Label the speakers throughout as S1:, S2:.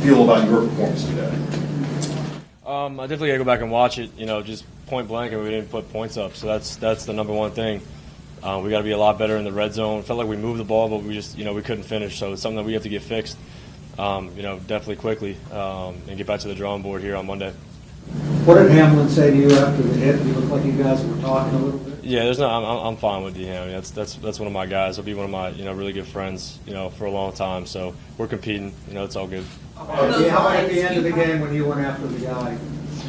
S1: feel about your performance today?
S2: I definitely gotta go back and watch it. Just point blank, and we didn't put points up. So that's the number one thing. We got to be a lot better in the red zone. Felt like we moved the ball, but we just we couldn't finish. So it's something that we have to get fixed. Definitely quickly and get back to the drawing board here on Monday.
S3: What did Hamlin say to you after the hit? You looked like you guys were talking a little bit.
S2: Yeah, I'm fine with D-Ham. That's one of my guys. He'll be one of my really good friends for a long time. So we're competing. It's all good.
S3: How about at the end of the game when you went after the guy?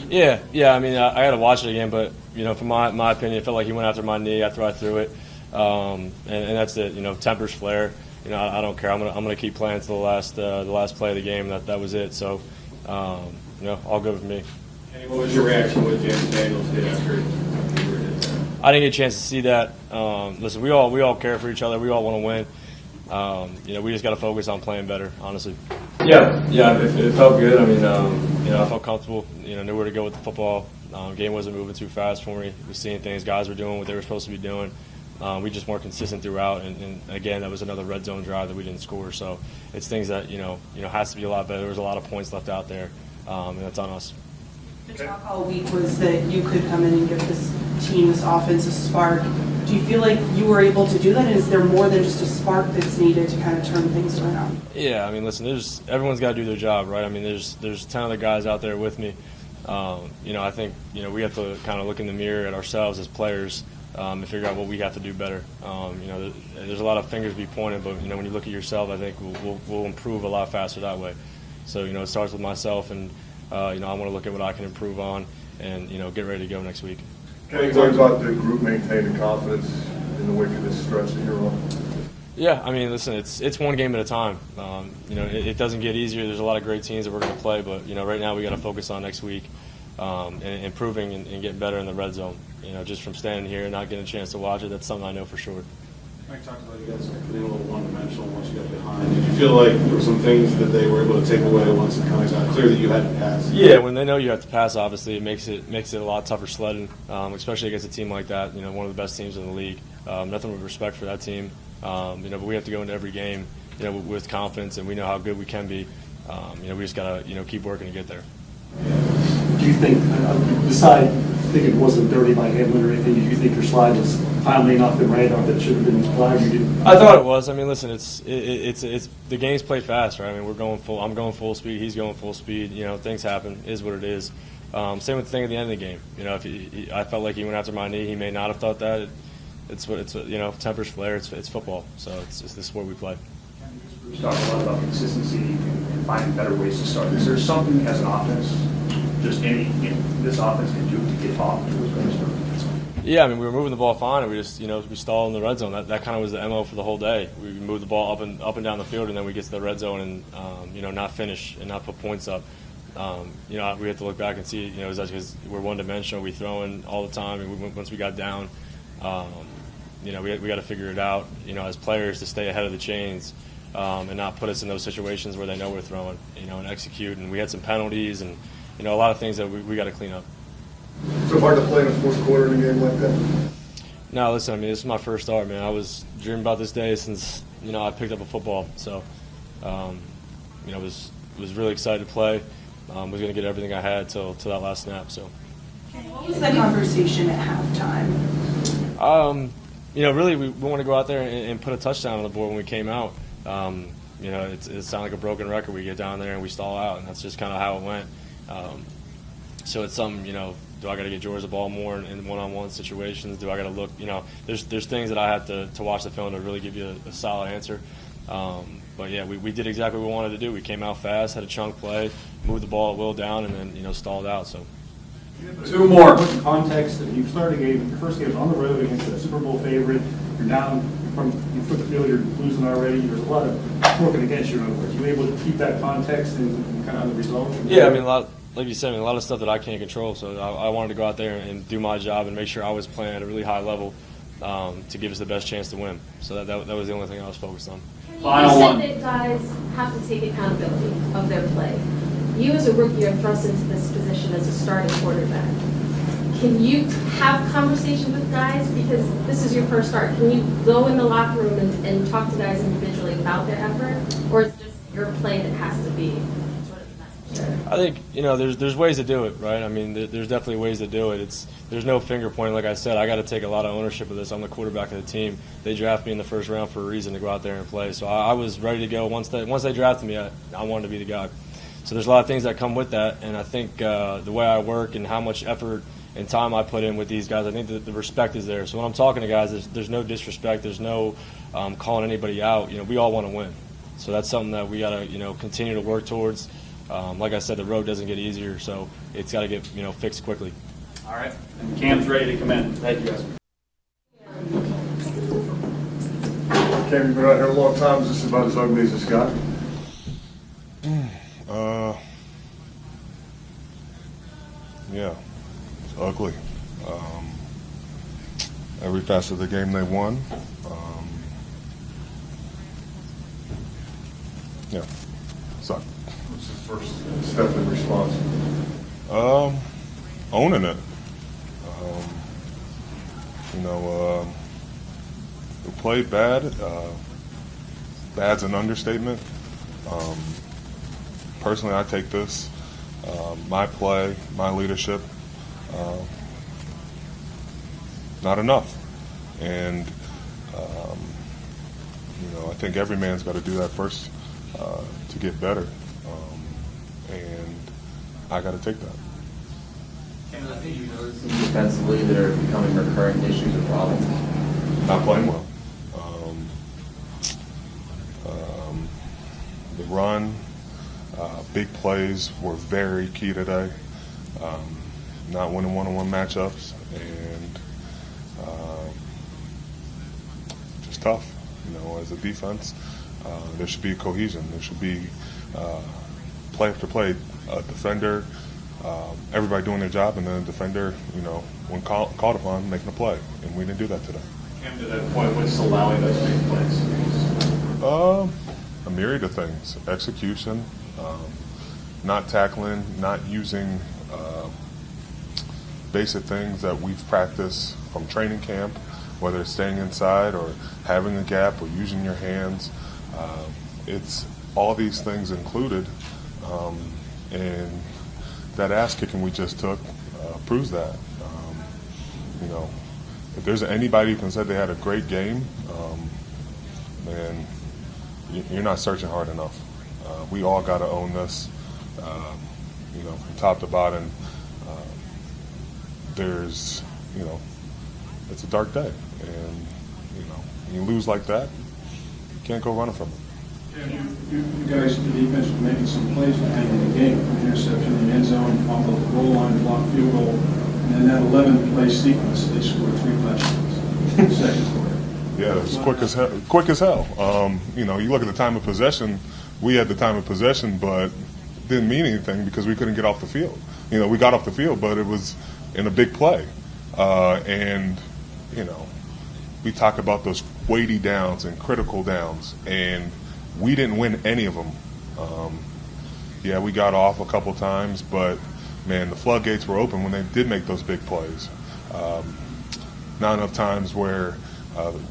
S2: Yeah. I mean, I got to watch it again, but from my opinion, it felt like he went after my knee after I threw it, and that's it. Tempers flare. I don't care. I'm gonna keep playing until the last play of the game. That was it. So, all good with me.
S4: And what was your reaction with James Daniels did after Heyward did that?
S2: I didn't get a chance to see that. Listen, we all care for each other. We all want to win. We just got to focus on playing better, honestly. Yeah, it felt good. I mean, I felt comfortable. Knew where to go with the football. Game wasn't moving too fast for me. We seeing things. Guys were doing what they were supposed to be doing. We just weren't consistent throughout, and again, that was another red zone drive that we didn't score. So it's things that has to be a lot better. There was a lot of points left out there, and that's on us.
S5: The talk all week was that you could come in and give this team, this offense, a spark. Do you feel like you were able to do that? And is there more than just a spark that's needed to kind of turn things around?
S2: Yeah, I mean, listen, everyone's got to do their job, right? I mean, there's 10 other guys out there with me. I think we have to kind of look in the mirror at ourselves as players and figure out what we have to do better. There's a lot of fingers to be pointed, but when you look at yourself, I think we'll improve a lot faster that way. So it starts with myself, and I want to look at what I can improve on, and get ready to go next week.
S1: Can you talk about the group maintaining confidence in the wake of this stretch that you're on?
S2: Yeah, I mean, listen, it's one game at a time. It doesn't get easier. There's a lot of great teams that we're going to play, but right now we got to focus on next week and improving and getting better in the red zone. Just from standing here and not getting a chance to watch it, that's something I know for sure.
S4: Mike talked about you guys being a little one-dimensional once you got behind. Did you feel like there were some things that they were able to take away once it kind of got clear that you had to pass?
S2: Yeah, when they know you have to pass, obviously, it makes it a lot tougher sledding, especially against a team like that. One of the best teams in the league. Nothing but respect for that team. But we have to go into every game, with confidence, and we know how good we can be. We just gotta, keep working to get there.
S6: Do you think, beside thinking it wasn't dirty by Hamlin or anything, do you think your slide was timely enough and right enough that it should have been flagged?
S2: I thought it was. I mean, listen, it's the game's played fast, right? I mean, I'm going full speed. He's going full speed. Things happen. It is what it is. Same with the thing at the end of the game. I felt like he went after my knee. He may not have thought that. It's tempers flare. It's football. So this is where we play.
S7: Bruce talked a lot about consistency and finding better ways to start. Is there something as an offense, just this offense can do to get off to a good start?
S2: Yeah, I mean, we were moving the ball fine, and we just, we stalled in the red zone. That kind of was the MO for the whole day. We moved the ball up and down the field, and then we get to the red zone and, not finish and not put points up. We have to look back and see, is that because we're one-dimensional, we throw in all the time, and once we got down, we got to figure it out, as players to stay ahead of the chains and not put us in those situations where they know we're throwing, and execute. And we had some penalties and, a lot of things that we got to clean up.
S1: So hard to play in the fourth quarter in a game like that?
S2: No, listen, I mean, this is my first start, man. I was dreaming about this day since, I picked up a football. So, was really excited to play. Was going to get everything I had till that last snap. So,
S5: what was the conversation at halftime?
S2: Really, we want to go out there and put a touchdown on the board when we came out. It sounded like a broken record. We get down there and we stall out, and that's just kind of how it went. So it's something, do I got to get George the ball more in one-on-one situations? Do I got to look, there's things that I have to watch the film to really give you a solid answer. But, yeah, we did exactly what we wanted to do. We came out fast, had a chunk play, moved the ball at will down, and then, stalled out. So.
S6: Two more. Put the context that you started a game, your first game was on the road against a Super Bowl favorite. You're down from you put the field, you're losing already. There's a lot of working against you. In other words, you able to keep that context and kind of the result?
S2: Yeah, I mean, like you said, a lot of stuff that I can't control. So I wanted to go out there and do my job and make sure I was playing at a really high level to give us the best chance to win. So that was the only thing I was focused on.
S8: Final one. You said that guys have to take accountability of their play. You as a rookie are thrust into this position as a starting quarterback. Can you have conversations with guys, because this is your first start? Can you go in the locker room and talk to guys individually about their effort, or is it just your play that has to be sort of
S2: I think, there's ways to do it, right? I mean, there's definitely ways to do it. There's no finger pointing. Like I said, I got to take a lot of ownership of this. I'm the quarterback of the team. They drafted me in the first round for a reason to go out there and play. So I was ready to go. Once they drafted me, I wanted to be the guy. So there's a lot of things that come with that, and I think the way I work and how much effort and time I put in with these guys, I think that the respect is there. So when I'm talking to guys, there's no disrespect. There's no calling anybody out. We all want to win. So that's something that we got to, continue to work towards. Like I said, the road doesn't get easier, so it's got to get, fixed quickly.
S7: All right. And Cam's ready to come in. Thank you, guys.
S1: Cam, you've been out here a long time. Is this about as ugly as it's got?
S9: Yeah, it's ugly. Every facet of the game they won. Yeah, sucked.
S1: What's the first step in response?
S9: Owning it. We played bad. Bad's an understatement. Personally, I take this. My play, my leadership, not enough. And, I think every man's got to do that first to get better. And I got to take that.
S10: And I think you noticed defensively that are becoming recurring issues or problems.
S9: Not playing well. The run, big plays were very key today. Not winning one-on-one matchups, and just tough. As a defense, there should be cohesion. There should be play after play, a defender, everybody doing their job, and then a defender, when called upon, making a play. And we didn't do that today.
S4: Cam, to that point, what's allowing those big plays?
S9: A myriad of things. Execution, not tackling, not using basic things that we've practiced from training camp, whether it's staying inside or having a gap or using your hands. It's all these things included, and that ass kicking we just took proves that. If there's anybody who can say they had a great game, then you're not searching hard enough. We all got to own this, from top to bottom. There's, it's a dark day, and you lose like that, you can't go running from it.
S11: You guys, the defense, were making some plays behind in the game. Interception in the end zone, fumble, goal line, block field goal, and then that 11-play sequence, they scored 3 touchdowns. Second quarter.
S9: Yeah, it's quick as hell. You look at the time of possession. We had the time of possession, but didn't mean anything because we couldn't get off the field. We got off the field, but it was in a big play. And we talk about those weighty downs and critical downs, and we didn't win any of them. Yeah, we got off a couple times, but, man, the floodgates were open when they did make those big plays. Not enough times where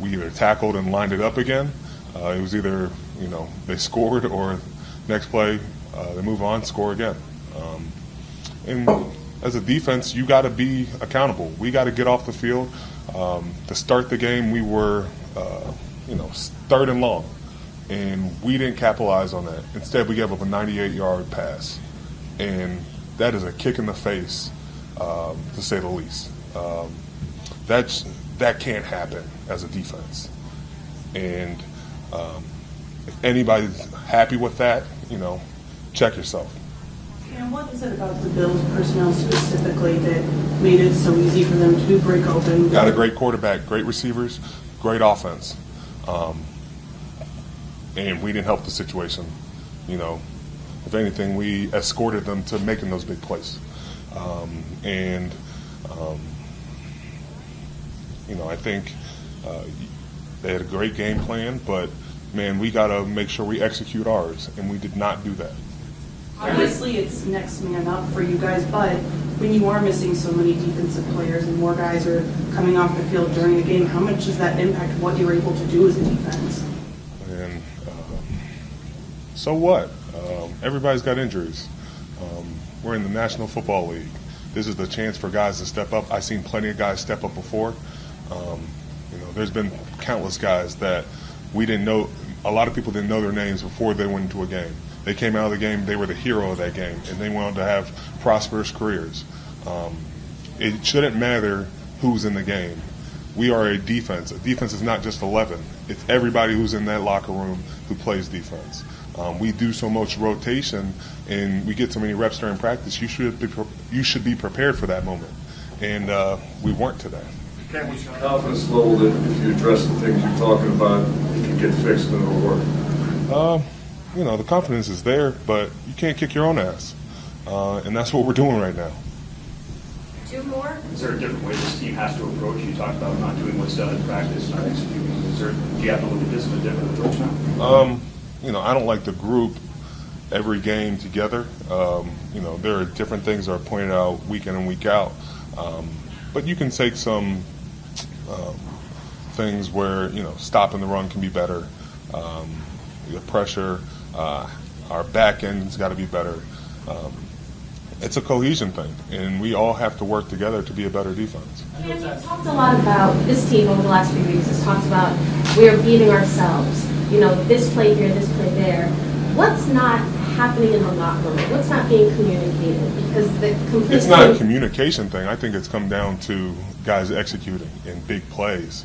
S9: we either tackled and lined it up again. It was either, they scored, or next play they move on, score again. And as a defense, you got to be accountable. We got to get off the field. To start the game, we were, third and long, and we didn't capitalize on that. Instead, we gave up a 98-yard pass, and that is a kick in the face, to say the least. That can't happen as a defense. And if anybody's happy with that, check yourself.
S5: And what is it about the Bills personnel specifically that made it so easy for them to break open?
S9: Got a great quarterback, great receivers, great offense. And we didn't help the situation. If anything, we escorted them to making those big plays. I think they had a great game plan, but, man, we got to make sure we execute ours, and we did not do that.
S5: Obviously, it's next man up for you guys, but when you are missing so many defensive players and more guys are coming off the field during the game, how much does that impact what you're able to do as a defense?
S9: And so what? Everybody's got injuries. We're in the National Football League. This is the chance for guys to step up. I've seen plenty of guys step up before. There's been countless guys that we didn't know. A lot of people didn't know their names before they went into a game. They came out of the game, they were the hero of that game, and they went on to have prosperous careers. It shouldn't matter who's in the game. We are a defense. A defense is not just 11. It's everybody who's in that locker room who plays defense. We do so much rotation, and we get so many reps during practice. You should be prepared for that moment, and we weren't today.
S1: Cam, what's your confidence level that if you address the things you're talking about, it can get fixed and it'll work?
S9: The confidence is there, but you can't kick your own ass, and that's what we're doing right now.
S8: 2 more?
S7: Is there a different way this team has to approach? You talked about not doing what's done in practice, not executing. Do you have to look at this as a different approach now?
S9: I don't like to group every game together. There are different things that are pointed out week in and week out. But you can take some things where, stopping the run can be better. The pressure, our back end's got to be better. It's a cohesion thing, and we all have to work together to be a better defense.
S8: Cam, you talked a lot about this team over the last few weeks. Has talked about we're beating ourselves. This play here, this play there. What's not happening in the locker room? What's not being communicated? Because the complicity.
S9: It's not a communication thing. I think it's come down to guys executing in big plays.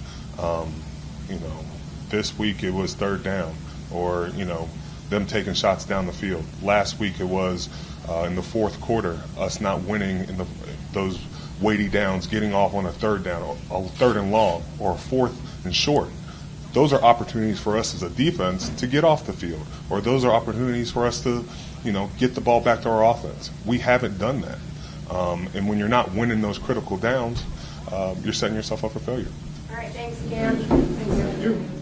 S9: This week it was 3rd down, or them taking shots down the field. Last week it was in the 4th quarter, us not winning in those weighty downs, getting off on a 3rd down, or a 3rd and long, or a 4th and short. Those are opportunities for us as a defense to get off the field, or those are opportunities for us to, get the ball back to our offense. We haven't done that. And when you're not winning those critical downs, you're setting yourself up for failure.
S8: All right, thanks, Cam. Thanks,